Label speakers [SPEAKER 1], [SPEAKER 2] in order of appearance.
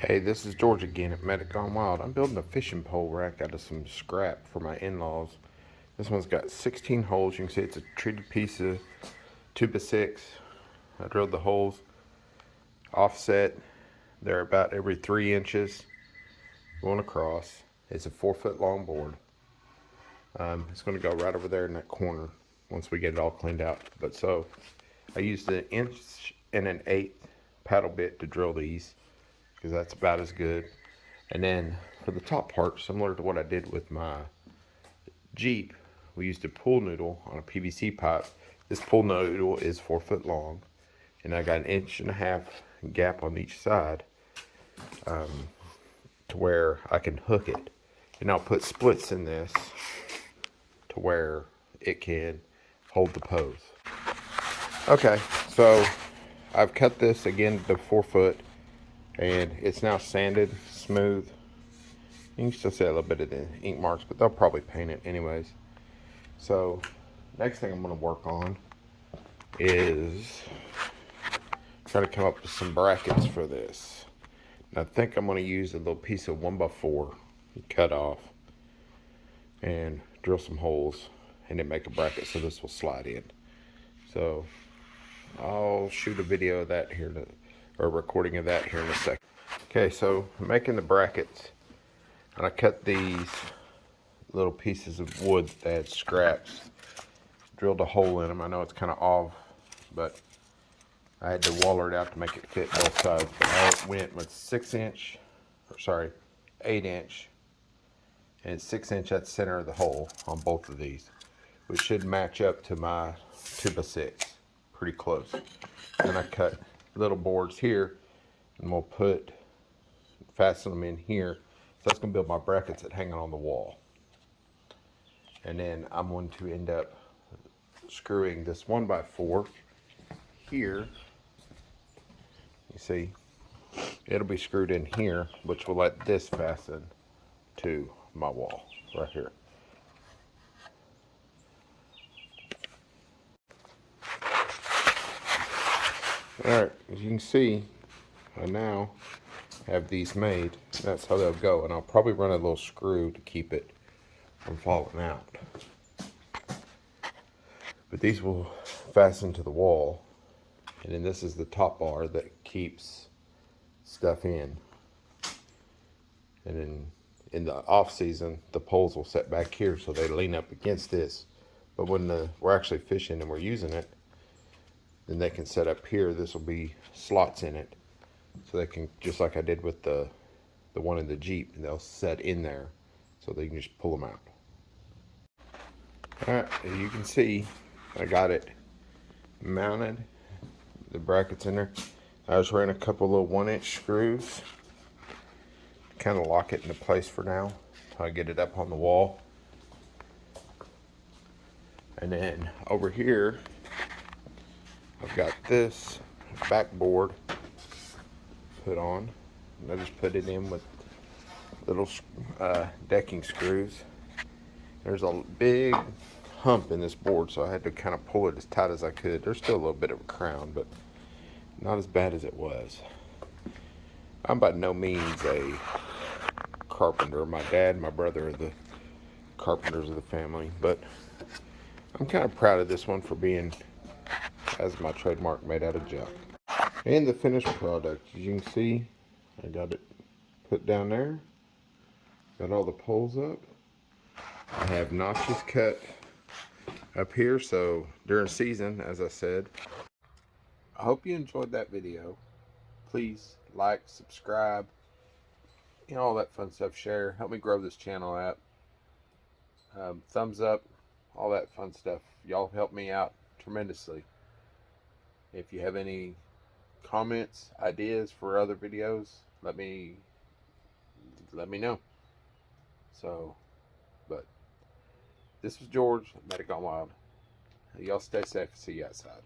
[SPEAKER 1] Hey, this is George again at Medic Gone Wild. I'm building a fishing pole rack out of some scrap for my in-laws. This one's got 16 holes. You can see it's a treated piece of 2x6. I drilled the holes offset. They're about every 3 inches going across. It's a 4-foot long board. It's going to go right over there in that corner once we get it all cleaned out. But so I used an 1 1/8 paddle bit to drill these because that's about as good. And then for the top part, similar to what I did with my Jeep, we used a pool noodle on a PVC pipe. This pool noodle is 4 foot long, and I got an 1.5 inch gap on each side to where I can hook it. And I'll put splits in this to where it can hold the pose. Okay, so I've cut this again to 4 foot, and it's now sanded smooth. You can still see a little bit of the ink marks, but they'll probably paint it anyways. So next thing I'm going to work on is trying to come up with some brackets for this. And I think I'm going to use a little piece of 1x4 cut off and drill some holes and then make a bracket so this will slide in. So I'll shoot a video of that here, or a recording of that here in a second. Okay, so I'm making the brackets, and I cut these little pieces of wood that had scraps, drilled a hole in them. I know it's kind of off, but I had to waller it out to make it fit both sides. But I went with 8 inch, and 6 inch at the center of the hole on both of these, which should match up to my 2x6 pretty close. And I cut little boards here, and we'll fasten them in here. So that's gonna build my brackets that hang on the wall. And then I'm going to end up screwing this 1x4 here. You see, it'll be screwed in here, which will let this fasten to my wall right here. Alright, as you can see, I now have these made. That's how they'll go, and I'll probably run a little screw to keep it from falling out. But these will fasten to the wall, and then this is the top bar that keeps stuff in. And then in the off season, the poles will set back here so they lean up against this. But when we're actually fishing and we're using it, then they can set up here. This will be slots in it, so they can, just like I did with the one in the Jeep, and they'll set in there so they can just pull them out. All right, as you can see, I got it mounted, the brackets in there. I just ran a couple little 1-inch screws to kind of lock it into place for now until I get it up on the wall. And then over here, I've got this backboard put on, and I just put it in with little decking screws. There's a big hump in this board, so I had to kind of pull it as tight as I could. There's still a little bit of a crown, but not as bad as it was. I'm by no means a carpenter. My dad and my brother are the carpenters of the family, but I'm kind of proud of this one for being, as my trademark, made out of junk. And the finished product, as you can see, I got it put down there. Got all the poles up. I have notches cut up here, so during season, as I said. I hope you enjoyed that video. Please like, subscribe, you know, all that fun stuff. Share, help me grow this channel out. Thumbs up, all that fun stuff. Y'all help me out tremendously. If you have any comments, ideas for other videos, let me know. So, but this was George, Medic Gone Wild. Y'all stay safe. See you outside.